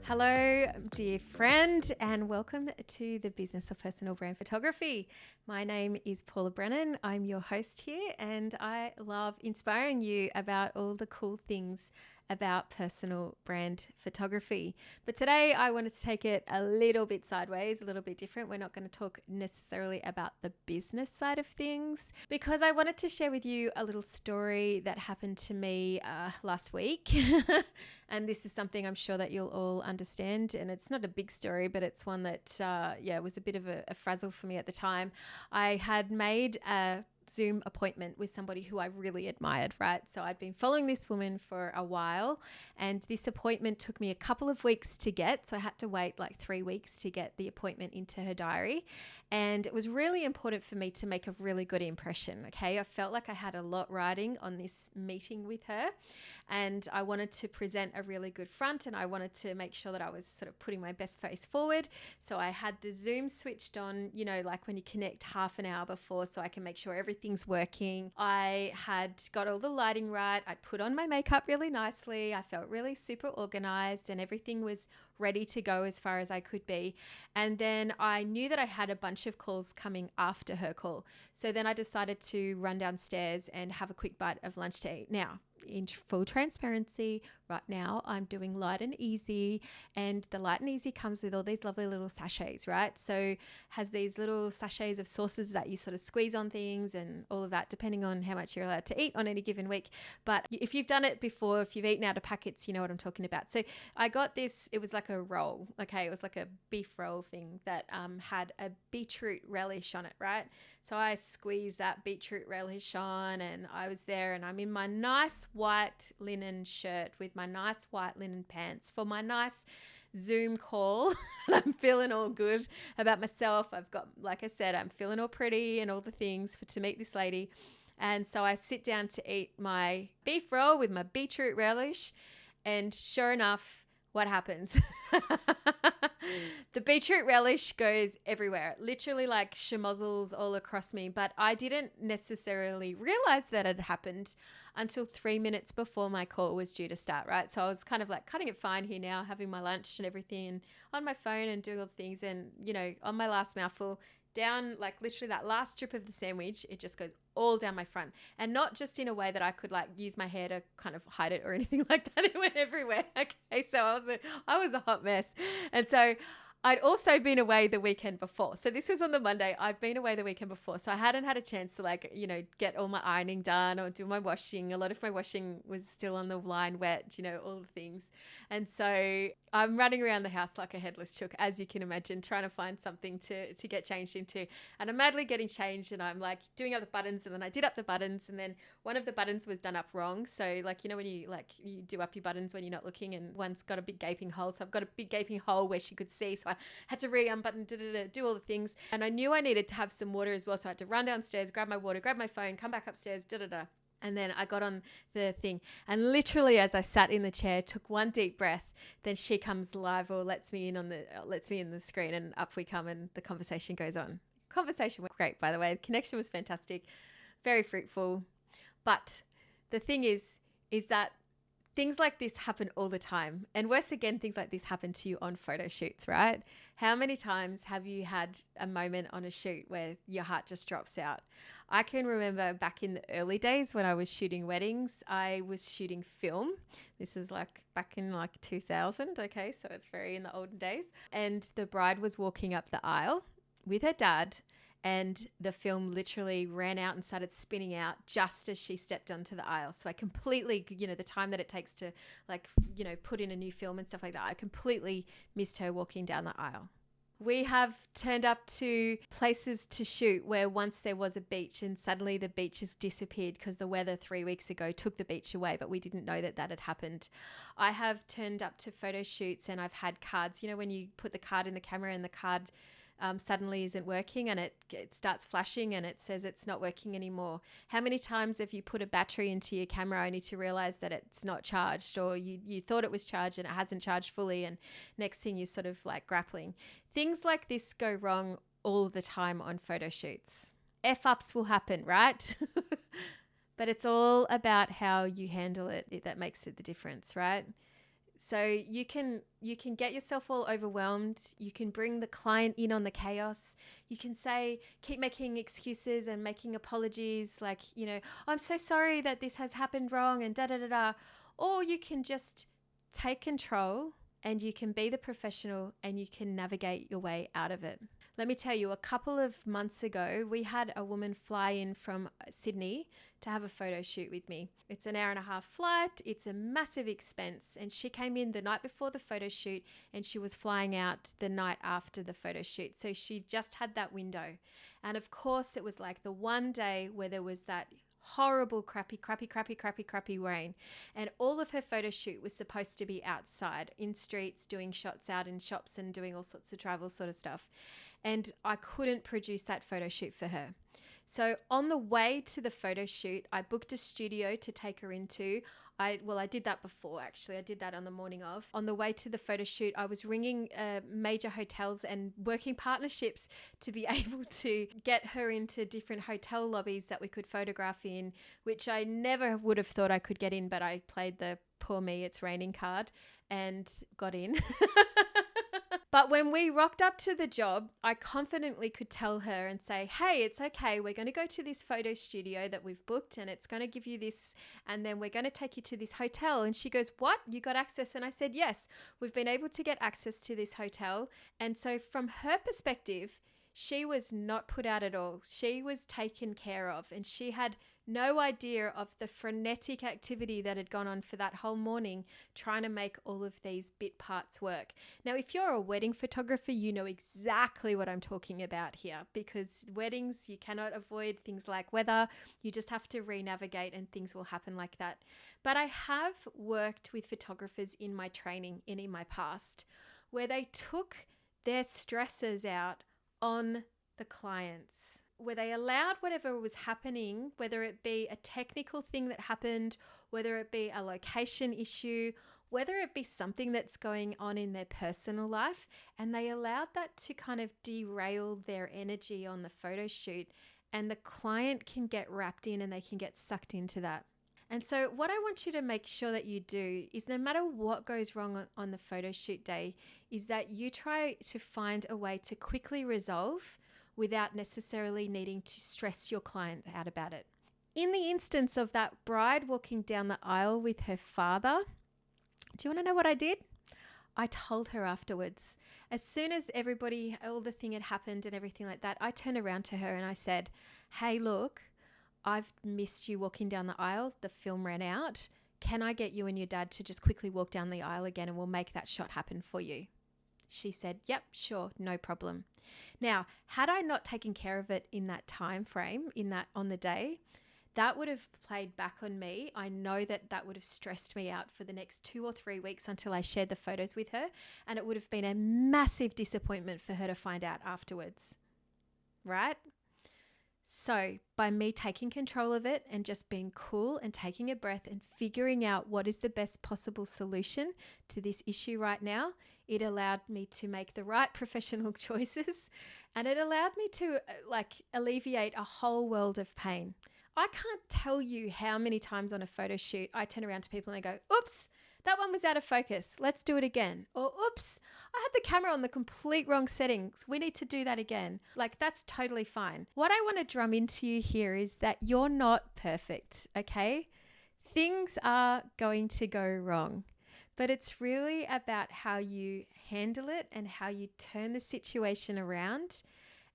Hello, dear friend, and welcome to the Business of Personal Brand Photography. My name is Paula Brennan. I'm your host here, and I love inspiring you about all the cool things about personal brand photography. But today I wanted to take it a little bit sideways, a little bit different. We're not going to talk necessarily about the business side of things because I wanted to share with you a little story that happened to me last week. And this is something I'm sure that you'll all understand. And it's not a big story, but it's one that, was a bit of a frazzle for me at the time. I had made a Zoom appointment with somebody who I really admired, right? So I'd been following this woman for a while, and this appointment took me a couple of weeks to get. So I had to wait like 3 weeks to get the appointment into her diary. And it was really important for me to make a really good impression. Okay. I felt like I had a lot riding on this meeting with her, and I wanted to present a really good front, and I wanted to make sure that I was sort of putting my best face forward. So I had the Zoom switched on, you know, like when you connect half an hour before, so I can make sure everything's working. I had got all the lighting right. I'd put on my makeup really nicely. I felt really super organized, and everything was ready to go as far as I could be. And then I knew that I had a bunch of calls coming after her call. So then I decided to run downstairs and have a quick bite of lunch to eat. Now, in full transparency, right now I'm doing light and easy, and the light and easy comes with all these lovely little sachets, right? So has these little sachets of sauces that you sort of squeeze on things and all of that, depending on how much you're allowed to eat on any given week. But if you've done it before, if you've eaten out of packets, you know what I'm talking about. So I got this, it was like a roll, okay? It was like a beef roll thing that had a beetroot relish on it, right? So I squeezed that beetroot relish on, and I was there, and I'm in my nice white linen shirt with my nice white linen pants for my nice Zoom call. And I'm feeling all good about myself. I've got, like I said, I'm feeling all pretty and all the things to meet this lady. And so I sit down to eat my beef roll with my beetroot relish, and sure enough, what happens? The beetroot relish goes everywhere, literally like schmozzles all across me. But I didn't necessarily realize that had happened until 3 minutes before my call was due to start, right? So I was kind of like cutting it fine here now, having my lunch and everything, and on my phone and doing all the things. And, you know, on my last mouthful, down like literally that last strip of the sandwich, it just goes all down my front, and not just in a way that I could like use my hair to kind of hide it or anything like that. It went everywhere. Okay, so I was a hot mess. And so I'd also been away the weekend before. So this was on the Monday. I'd been away the weekend before. So I hadn't had a chance to like, you know, get all my ironing done or do my washing. A lot of my washing was still on the line wet, you know, all the things. And so I'm running around the house like a headless chook, as you can imagine, trying to find something to get changed into. And I'm madly getting changed, and I'm like doing up the buttons, and then I did up the buttons, and then one of the buttons was done up wrong. So like, you know, when you do up your buttons when you're not looking, and one's got a big gaping hole. So I've got a big gaping hole where she could see. So I had to re-unbutton, do all the things. And I knew I needed to have some water as well. So I had to run downstairs, grab my water, grab my phone, come back upstairs, And then I got on the thing, and literally as I sat in the chair, took one deep breath, then she comes live or lets me in the screen, and up we come, and the conversation goes on. Conversation went great, by the way. The connection was fantastic, very fruitful. But the thing is that things like this happen all the time. And worse again, things like this happen to you on photo shoots, right? How many times have you had a moment on a shoot where your heart just drops out? I can remember back in the early days when I was shooting weddings, I was shooting film. This is like back in like 2000, okay? So it's very in the olden days. And the bride was walking up the aisle with her dad, and the film literally ran out and started spinning out just as she stepped onto the aisle. So I completely, you know, the time that it takes to like, you know, put in a new film and stuff like that, I completely missed her walking down the aisle. We have turned up to places to shoot where once there was a beach, and suddenly the beach has disappeared because the weather 3 weeks ago took the beach away, but we didn't know that had happened. I have turned up to photo shoots, and I've had cards, you know, when you put the card in the camera and the card suddenly isn't working, and it starts flashing and it says it's not working anymore. How many times have you put a battery into your camera only to realize that it's not charged, or you thought it was charged and it hasn't charged fully, and next thing you're sort of like grappling. Things like this go wrong all the time on photo shoots. F-ups will happen, right? But it's all about how you handle it that makes it the difference, right? So you can get yourself all overwhelmed. You can bring the client in on the chaos. You can say, keep making excuses and making apologies, like, I'm so sorry that this has happened wrong and da da da da. Or you can just take control and you can be the professional and you can navigate your way out of it. Let me tell you, a couple of months ago, we had a woman fly in from Sydney to have a photo shoot with me. It's an 1.5-hour flight. It's a massive expense. And she came in the night before the photo shoot and she was flying out the night after the photo shoot. So she just had that window. And of course, it was like the one day where there was that horrible, crappy rain. And all of her photo shoot was supposed to be outside in streets, doing shots out in shops and doing all sorts of travel sort of stuff. And I couldn't produce that photo shoot for her. So on the way to the photo shoot, I booked a studio to take her into. I did that before, actually. I did that on the morning of. On the way to the photo shoot, I was ringing major hotels and working partnerships to be able to get her into different hotel lobbies that we could photograph in, which I never would have thought I could get in, but I played the poor me, it's raining card and got in. But when we rocked up to the job, I confidently could tell her and say, hey, it's okay. We're going to go to this photo studio that we've booked and it's going to give you this. And then we're going to take you to this hotel. And she goes, what? You got access? And I said, yes, we've been able to get access to this hotel. And so from her perspective, she was not put out at all. She was taken care of and she had no idea of the frenetic activity that had gone on for that whole morning trying to make all of these bit parts work. Now, if you're a wedding photographer, you know exactly what I'm talking about here, because weddings, you cannot avoid things like weather. You just have to re-navigate and things will happen like that. But I have worked with photographers in my training and in my past where they took their stresses out on the clients, where they allowed whatever was happening, whether it be a technical thing that happened, whether it be a location issue, whether it be something that's going on in their personal life, and they allowed that to kind of derail their energy on the photo shoot, and the client can get wrapped in and they can get sucked into that. And so what I want you to make sure that you do is, no matter what goes wrong on the photo shoot day, is that you try to find a way to quickly resolve without necessarily needing to stress your client out about it. In the instance of that bride walking down the aisle with her father, do you want to know what I did? I told her afterwards. As soon as all the thing had happened and everything like that, I turned around to her and I said, hey, look, I've missed you walking down the aisle. The film ran out. Can I get you and your dad to just quickly walk down the aisle again and we'll make that shot happen for you? She said, yep, sure, no problem. Now, had I not taken care of it in that time frame, on the day, that would have played back on me. I know that would have stressed me out for the next 2 or 3 weeks until I shared the photos with her. And it would have been a massive disappointment for her to find out afterwards, right? So by me taking control of it and just being cool and taking a breath and figuring out what is the best possible solution to this issue right now, it allowed me to make the right professional choices, and it allowed me to alleviate a whole world of pain. I can't tell you how many times on a photo shoot I turn around to people and I go, oops, that one was out of focus. Let's do it again. Or, oops, I had the camera on the complete wrong settings. We need to do that again. That's totally fine. What I want to drum into you here is that you're not perfect, okay? Things are going to go wrong, but it's really about how you handle it and how you turn the situation around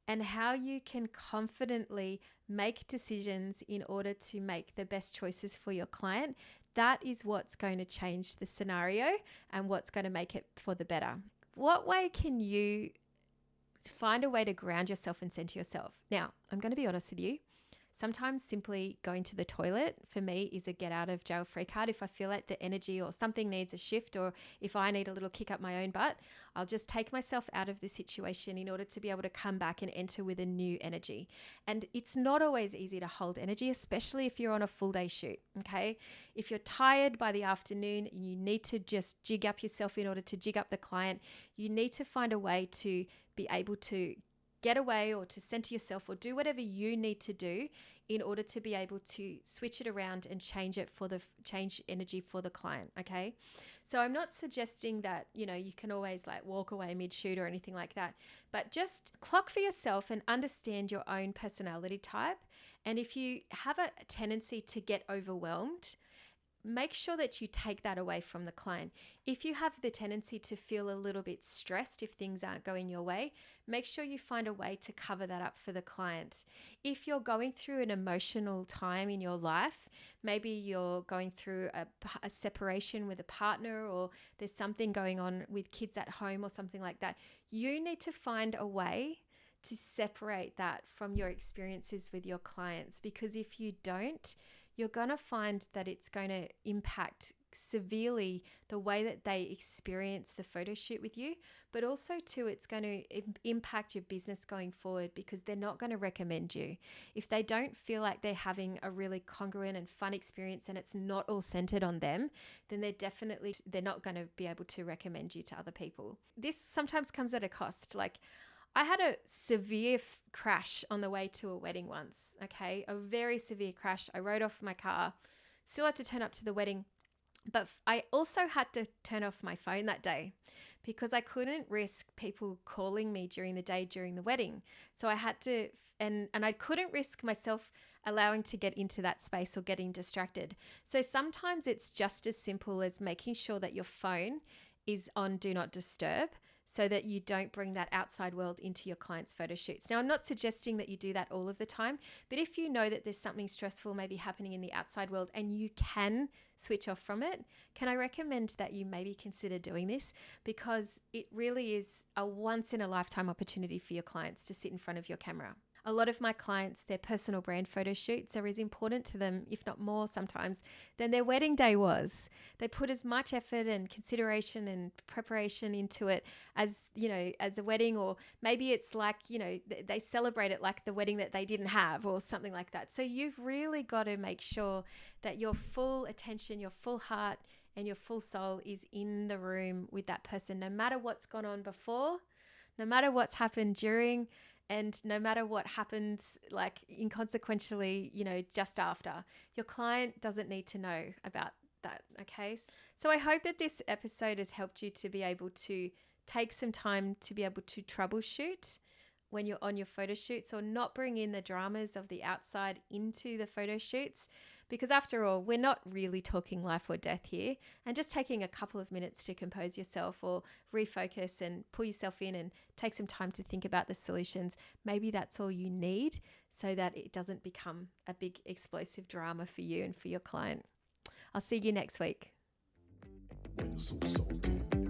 and how you can confidently make decisions in order to make the best choices for your client. That is what's going to change the scenario and what's going to make it for the better. What way can you find a way to ground yourself and center yourself? Now, I'm going to be honest with you. Sometimes simply going to the toilet for me is a get out of jail free card. If I feel like the energy or something needs a shift, or if I need a little kick up my own butt, I'll just take myself out of the situation in order to be able to come back and enter with a new energy. And it's not always easy to hold energy, especially if you're on a full day shoot, okay? If you're tired by the afternoon, you need to just jig up yourself in order to jig up the client. You need to find a way to be able to get away or to center yourself or do whatever you need to do in order to be able to switch it around and change energy for the client, okay? So I'm not suggesting that, you can always like walk away mid-shoot or anything like that, but just clock for yourself and understand your own personality type. And if you have a tendency to get overwhelmed, make sure that you take that away from the client. If you have the tendency to feel a little bit stressed if things aren't going your way, make sure you find a way to cover that up for the client. If you're going through an emotional time in your life, maybe you're going through a separation with a partner, or there's something going on with kids at home or something like that, you need to find a way to separate that from your experiences with your clients, because if you don't, you're going to find that it's going to impact severely the way that they experience the photo shoot with you, but also too, it's going to impact your business going forward, because they're not going to recommend you. If they don't feel like they're having a really congruent and fun experience and it's not all centered on them, then they're not going to be able to recommend you to other people. This sometimes comes at a cost. Like, I had a severe crash on the way to a wedding once, okay? A very severe crash. I rode off my car, still had to turn up to the wedding, but I also had to turn off my phone that day because I couldn't risk people calling me during the day during the wedding. So I had to, and I couldn't risk myself allowing to get into that space or getting distracted. So sometimes it's just as simple as making sure that your phone is on Do Not Disturb, so that you don't bring that outside world into your clients' photo shoots. Now, I'm not suggesting that you do that all of the time, but if you know that there's something stressful maybe happening in the outside world and you can switch off from it, can I recommend that you maybe consider doing this, because it really is a once in a lifetime opportunity for your clients to sit in front of your camera. A lot of my clients, their personal brand photo shoots are as important to them, if not more sometimes, than their wedding day was. They put as much effort and consideration and preparation into it as a wedding, or maybe it's like, they celebrate it like the wedding that they didn't have or something like that. So you've really got to make sure that your full attention, your full heart, and your full soul is in the room with that person, no matter what's gone on before, no matter what's happened during, and no matter what happens, like inconsequentially, just after. Your client doesn't need to know about that, okay? So I hope that this episode has helped you to be able to take some time to be able to troubleshoot when you're on your photo shoots, or not bring in the dramas of the outside into the photo shoots. Because after all, we're not really talking life or death here, and just taking a couple of minutes to compose yourself or refocus and pull yourself in and take some time to think about the solutions. Maybe that's all you need, so that it doesn't become a big explosive drama for you and for your client. I'll see you next week. When you're so salty.